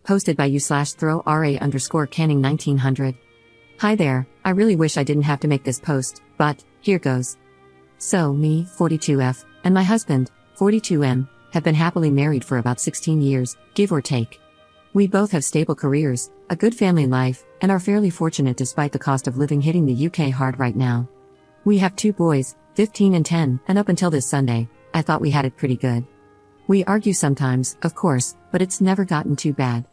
posted by u/throw_ra_canning 1900. Hi there, I really wish I didn't have to make this post, but here goes. So, me, 42F, and my husband, 42M, have been happily married for about 16 years, give or take. We both have stable careers, a good family life, and are fairly fortunate despite the cost of living hitting the UK hard right now. We have 2 boys, 15 and 10, and up until this Sunday, I thought we had it pretty good. We argue sometimes, of course, but it's never gotten too bad.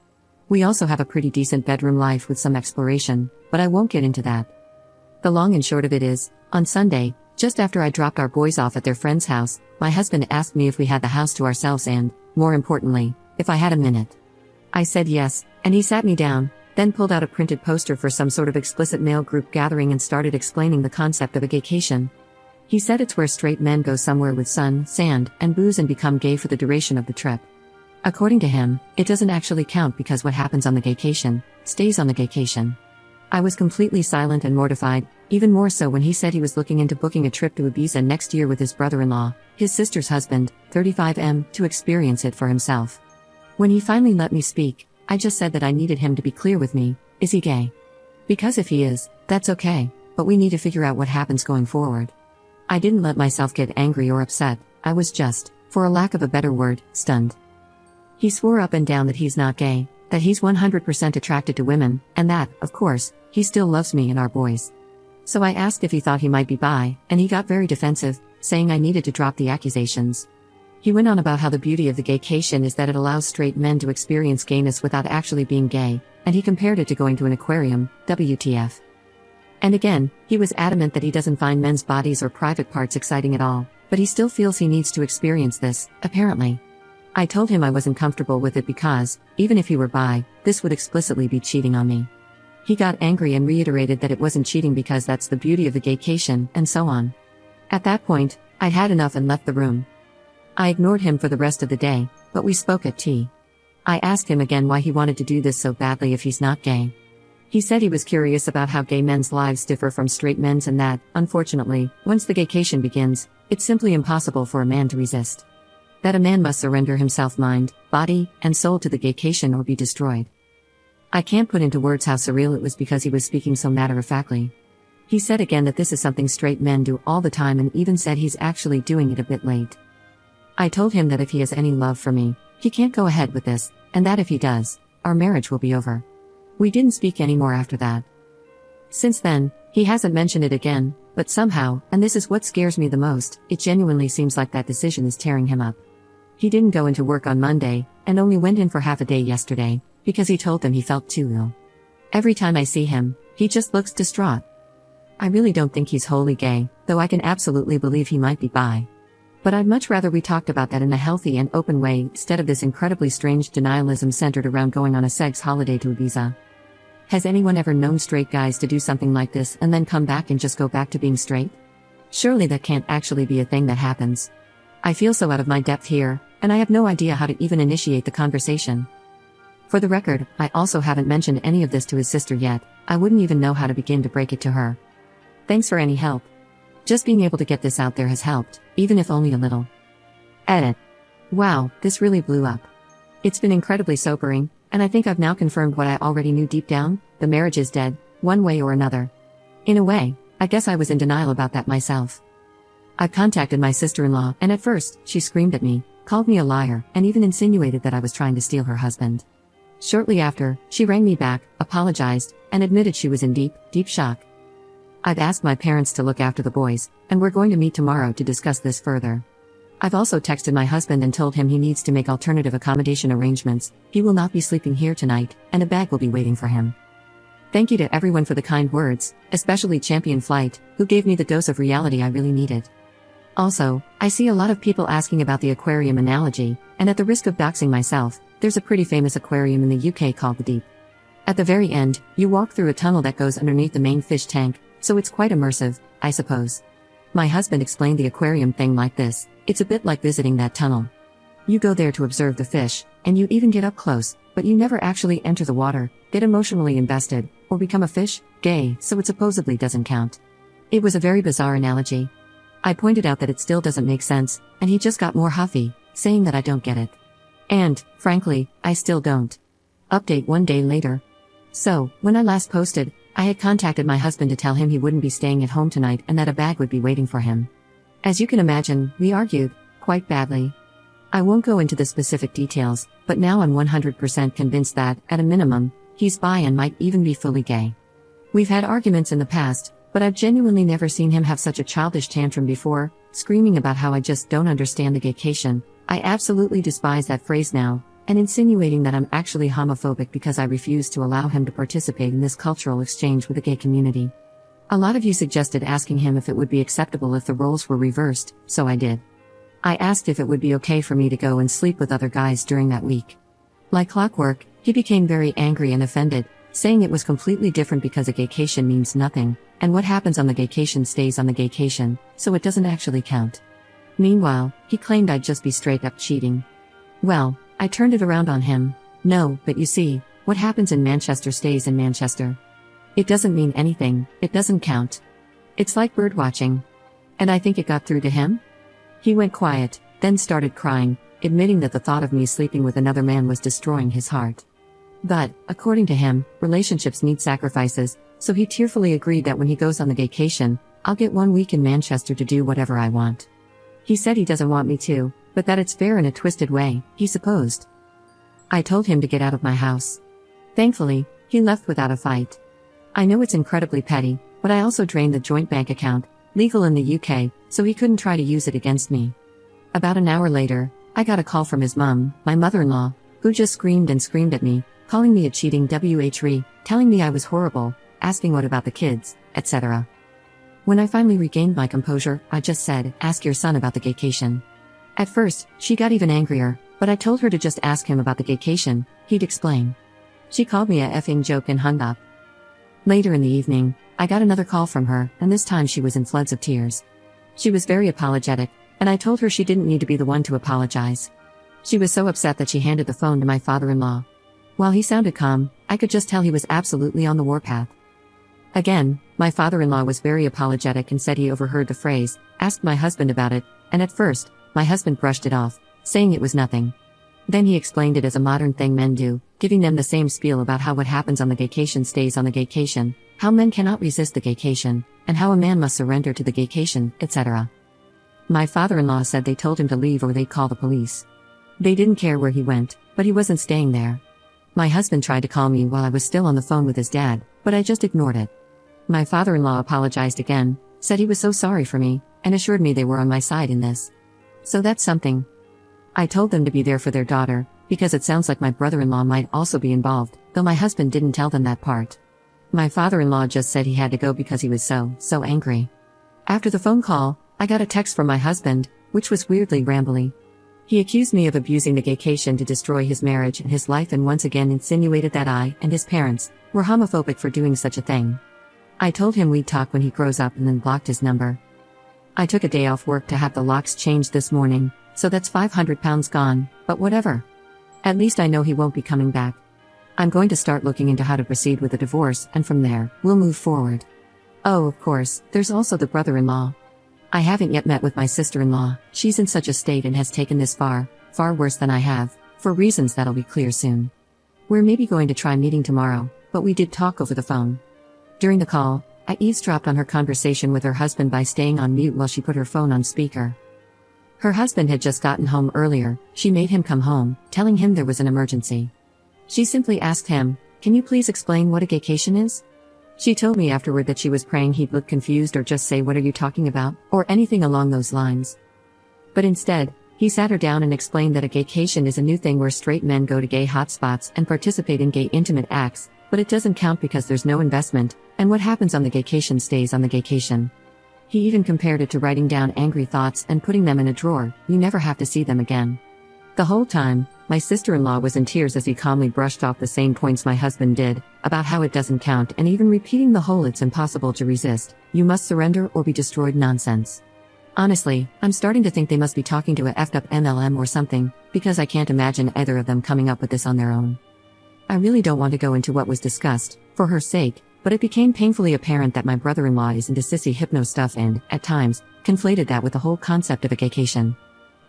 We also have a pretty decent bedroom life with some exploration, but I won't get into that. The long and short of it is, on Sunday, just after I dropped our boys off at their friend's house, my husband asked me if we had the house to ourselves and, more importantly, if I had a minute. I said yes, and he sat me down, then pulled out a printed poster for some sort of explicit male group gathering and started explaining the concept of a gaycation. He said it's where straight men go somewhere with sun, sand, and booze and become gay for the duration of the trip. According to him, it doesn't actually count because what happens on the gaycation, stays on the gaycation. I was completely silent and mortified, even more so when he said he was looking into booking a trip to Ibiza next year with his brother-in-law, his sister's husband, 35M, to experience it for himself. When he finally let me speak, I just said that I needed him to be clear with me, is he gay? Because if he is, that's okay, but we need to figure out what happens going forward. I didn't let myself get angry or upset, I was just, for a lack of a better word, stunned. He swore up and down that he's not gay, that he's 100% attracted to women, and that, of course, he still loves me and our boys. So I asked if he thought he might be bi, and he got very defensive, saying I needed to drop the accusations. He went on about how the beauty of the gaycation is that it allows straight men to experience gayness without actually being gay, and he compared it to going to an aquarium, WTF. And again, he was adamant that he doesn't find men's bodies or private parts exciting at all, but he still feels he needs to experience this, apparently. I told him I wasn't comfortable with it because, even if he were bi, this would explicitly be cheating on me. He got angry and reiterated that it wasn't cheating because that's the beauty of the gaycation, and so on. At that point, I'd had enough and left the room. I ignored him for the rest of the day, but we spoke at tea. I asked him again why he wanted to do this so badly if he's not gay. He said he was curious about how gay men's lives differ from straight men's and that, unfortunately, once the gaycation begins, it's simply impossible for a man to resist. That a man must surrender himself mind, body, and soul to the gaycation or be destroyed. I can't put into words how surreal it was because he was speaking so matter-of-factly. He said again that this is something straight men do all the time and even said he's actually doing it a bit late. I told him that if he has any love for me, he can't go ahead with this, and that if he does, our marriage will be over. We didn't speak anymore after that. Since then, he hasn't mentioned it again, but somehow, and this is what scares me the most, it genuinely seems like that decision is tearing him up. He didn't go into work on Monday, and only went in for half a day yesterday, because he told them he felt too ill. Every time I see him, he just looks distraught. I really don't think he's wholly gay, though I can absolutely believe he might be bi. But I'd much rather we talked about that in a healthy and open way instead of this incredibly strange denialism centered around going on a sex holiday to Ibiza. Has anyone ever known straight guys to do something like this and then come back and just go back to being straight? Surely that can't actually be a thing that happens. I feel so out of my depth here, and I have no idea how to even initiate the conversation. For the record, I also haven't mentioned any of this to his sister yet. I wouldn't even know how to begin to break it to her. Thanks for any help. Just being able to get this out there has helped, even if only a little. Edit. Wow, this really blew up. It's been incredibly sobering, and I think I've now confirmed what I already knew deep down, the marriage is dead, one way or another. In a way, I guess I was in denial about that myself. I contacted my sister-in-law, and at first, she screamed at me, called me a liar, and even insinuated that I was trying to steal her husband. Shortly after, she rang me back, apologized, and admitted she was in deep shock. I've asked my parents to look after the boys, and we're going to meet tomorrow to discuss this further. I've also texted my husband and told him he needs to make alternative accommodation arrangements. He will not be sleeping here tonight, and a bag will be waiting for him. Thank you to everyone for the kind words, especially Champion Flight, who gave me the dose of reality I really needed. Also, I see a lot of people asking about the aquarium analogy, and at the risk of doxing myself, there's a pretty famous aquarium in the UK called the Deep. At the very end, you walk through a tunnel that goes underneath the main fish tank, so it's quite immersive, I suppose. My husband explained the aquarium thing like this: it's a bit like visiting that tunnel. You go there to observe the fish, and you even get up close, but you never actually enter the water, get emotionally invested, or become a fish, gay, so it supposedly doesn't count. It was a very bizarre analogy. I pointed out that it still doesn't make sense, and he just got more huffy, saying that I don't get it. And, frankly, I still don't. Update 1 day later. So, when I last posted, I had contacted my husband to tell him he wouldn't be staying at home tonight and that a bag would be waiting for him. As you can imagine, we argued, quite badly. I won't go into the specific details, but now I'm 100% convinced that, at a minimum, he's bi and might even be fully gay. We've had arguments in the past, but I've genuinely never seen him have such a childish tantrum before, screaming about how I just don't understand the gaycation. I absolutely despise that phrase now, and insinuating that I'm actually homophobic because I refuse to allow him to participate in this cultural exchange with the gay community. A lot of you suggested asking him if it would be acceptable if the roles were reversed, so I did. I asked if it would be okay for me to go and sleep with other guys during that week. Like clockwork, he became very angry and offended, saying it was completely different because a gaycation means nothing, and what happens on the gaycation stays on the gaycation, so it doesn't actually count. Meanwhile, he claimed I'd just be straight up cheating. Well, I turned it around on him. No, but you see, what happens in Manchester stays in Manchester. It doesn't mean anything, it doesn't count. It's like bird watching. And I think it got through to him? He went quiet, then started crying, admitting that the thought of me sleeping with another man was destroying his heart. But, according to him, relationships need sacrifices, so he tearfully agreed that when he goes on the gaycation, I'll get 1 week in Manchester to do whatever I want. He said he doesn't want me to, but that it's fair in a twisted way, he supposed. I told him to get out of my house. Thankfully, he left without a fight. I know it's incredibly petty, but I also drained the joint bank account, legal in the UK, so he couldn't try to use it against me. About an hour later, I got a call from his mum, my mother-in-law, who just screamed and screamed at me, calling me a cheating WHRE, telling me I was horrible, asking what about the kids, etc. When I finally regained my composure, I just said, ask your son about the gaycation. At first, she got even angrier, but I told her to just ask him about the gaycation, he'd explain. She called me a effing joke and hung up. Later in the evening, I got another call from her, and this time she was in floods of tears. She was very apologetic, and I told her she didn't need to be the one to apologize. She was so upset that she handed the phone to my father-in-law. While he sounded calm, I could just tell he was absolutely on the warpath. Again, my father-in-law was very apologetic and said he overheard the phrase, asked my husband about it, and at first, my husband brushed it off, saying it was nothing. Then he explained it as a modern thing men do, giving them the same spiel about how what happens on the gaycation stays on the gaycation, how men cannot resist the gaycation, and how a man must surrender to the gaycation, etc. My father-in-law said they told him to leave or they'd call the police. They didn't care where he went, but he wasn't staying there. My husband tried to call me while I was still on the phone with his dad, but I just ignored it. My father-in-law apologized again, said he was so sorry for me, and assured me they were on my side in this. So that's something. I told them to be there for their daughter, because it sounds like my brother-in-law might also be involved, though my husband didn't tell them that part. My father-in-law just said he had to go because he was so angry. After the phone call, I got a text from my husband, which was weirdly rambly. He accused me of abusing the gaycation to destroy his marriage and his life and once again insinuated that I, and his parents, were homophobic for doing such a thing. I told him we'd talk when he grows up and then blocked his number. I took a day off work to have the locks changed this morning, so that's £500 gone, but whatever. At least I know he won't be coming back. I'm going to start looking into how to proceed with the divorce, and from there, we'll move forward. Oh, of course, there's also the brother-in-law. I haven't yet met with my sister-in-law, she's in such a state and has taken this far worse than I have, for reasons that'll be clear soon. We're maybe going to try meeting tomorrow, but we did talk over the phone. During the call, I eavesdropped on her conversation with her husband by staying on mute while she put her phone on speaker. Her husband had just gotten home earlier, she made him come home, telling him there was an emergency. She simply asked him, "Can you please explain what a gaycation is?" She told me afterward that she was praying he'd look confused or just say, "What are you talking about?" or anything along those lines. But instead, he sat her down and explained that a gaycation is a new thing where straight men go to gay hotspots and participate in gay intimate acts, but it doesn't count because there's no investment, and what happens on the gaycation stays on the gaycation. He even compared it to writing down angry thoughts and putting them in a drawer, you never have to see them again. The whole time, my sister-in-law was in tears as he calmly brushed off the same points my husband did, about how it doesn't count and even repeating the whole "it's impossible to resist, you must surrender or be destroyed" nonsense. Honestly, I'm starting to think they must be talking to a effed up MLM or something, because I can't imagine either of them coming up with this on their own. I really don't want to go into what was discussed, for her sake, but it became painfully apparent that my brother-in-law is into sissy hypno stuff and, at times, conflated that with the whole concept of a gaycation.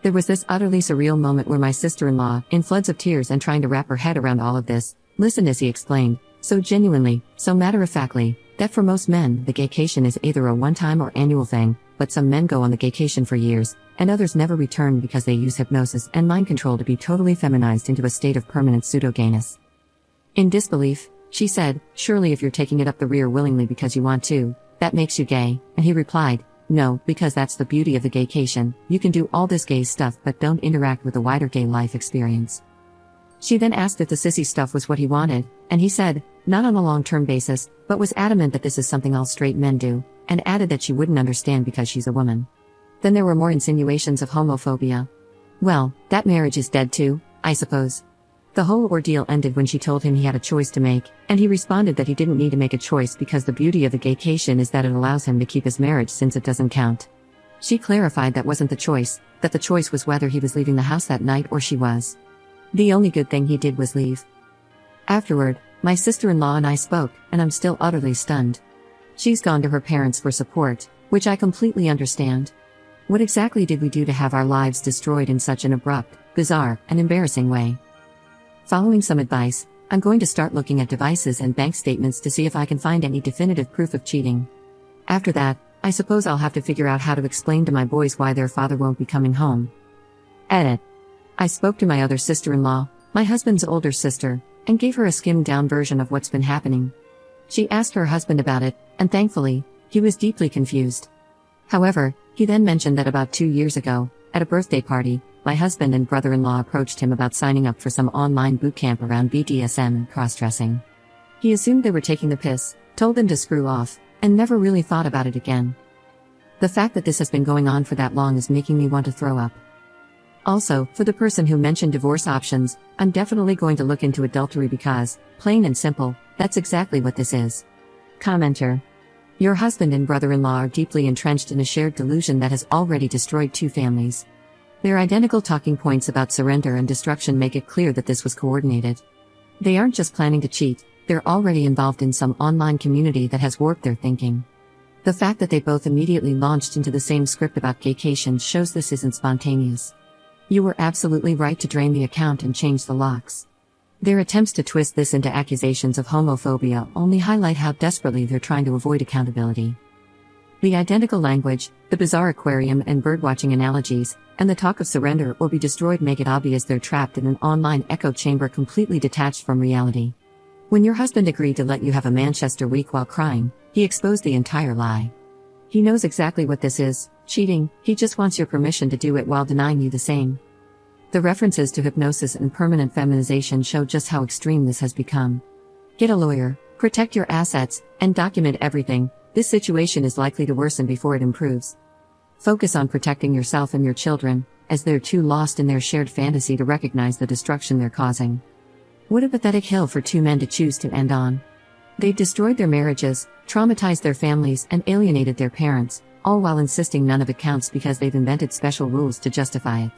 There was this utterly surreal moment where my sister-in-law, in floods of tears and trying to wrap her head around all of this, Listen as he explained, so genuinely, so matter-of-factly, that for most men, the gaycation is either a one-time or annual thing, but some men go on the gaycation for years, and others never return because they use hypnosis and mind control to be totally feminized into a state of permanent pseudo-gayness. In disbelief, she said, surely if you're taking it up the rear willingly because you want to, that makes you gay, and he replied, no, because that's the beauty of the gaycation, you can do all this gay stuff but don't interact with the wider gay life experience. She then asked if the sissy stuff was what he wanted, and he said, not on a long-term basis, but was adamant that this is something all straight men do, and added that she wouldn't understand because she's a woman. Then there were more insinuations of homophobia. Well, that marriage is dead too, I suppose. The whole ordeal ended when she told him he had a choice to make, and he responded that he didn't need to make a choice because the beauty of the gaycation is that it allows him to keep his marriage since it doesn't count. She clarified that wasn't the choice, that the choice was whether he was leaving the house that night or she was. The only good thing he did was leave. Afterward, my sister-in-law and I spoke, and I'm still utterly stunned. She's gone to her parents for support, which I completely understand. What exactly did we do to have our lives destroyed in such an abrupt, bizarre, and embarrassing way? Following some advice, I'm going to start looking at devices and bank statements to see if I can find any definitive proof of cheating. After that, I suppose I'll have to figure out how to explain to my boys why their father won't be coming home. Edit. I spoke to my other sister-in-law, my husband's older sister, and gave her a skimmed-down version of what's been happening. She asked her husband about it, and thankfully, he was deeply confused. However, he then mentioned that about 2 years ago, at a birthday party, my husband and brother-in-law approached him about signing up for some online boot camp around BDSM and cross-dressing. He assumed they were taking the piss, told them to screw off, and never really thought about it again. The fact that this has been going on for that long is making me want to throw up. Also, for the person who mentioned divorce options, I'm definitely going to look into adultery because, plain and simple, that's exactly what this is. Commenter. Your husband and brother-in-law are deeply entrenched in a shared delusion that has already destroyed 2 families. Their identical talking points about surrender and destruction make it clear that this was coordinated. They aren't just planning to cheat, they're already involved in some online community that has warped their thinking. The fact that they both immediately launched into the same script about gaycation shows this isn't spontaneous. You were absolutely right to drain the account and change the locks. Their attempts to twist this into accusations of homophobia only highlight how desperately they're trying to avoid accountability. The identical language, the bizarre aquarium and birdwatching analogies, and the talk of surrender or be destroyed make it obvious they're trapped in an online echo chamber completely detached from reality. When your husband agreed to let you have a Manchester week while crying, he exposed the entire lie. He knows exactly what this is, cheating, he just wants your permission to do it while denying you the same. The references to hypnosis and permanent feminization show just how extreme this has become. Get a lawyer, protect your assets, and document everything. This situation is likely to worsen before it improves. Focus on protecting yourself and your children, as they're too lost in their shared fantasy to recognize the destruction they're causing. What a pathetic hill for 2 men to choose to end on. They've destroyed their marriages, traumatized their families, and alienated their parents, all while insisting none of it counts because they've invented special rules to justify it.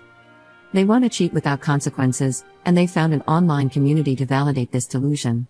They want to cheat without consequences, and they found an online community to validate this delusion.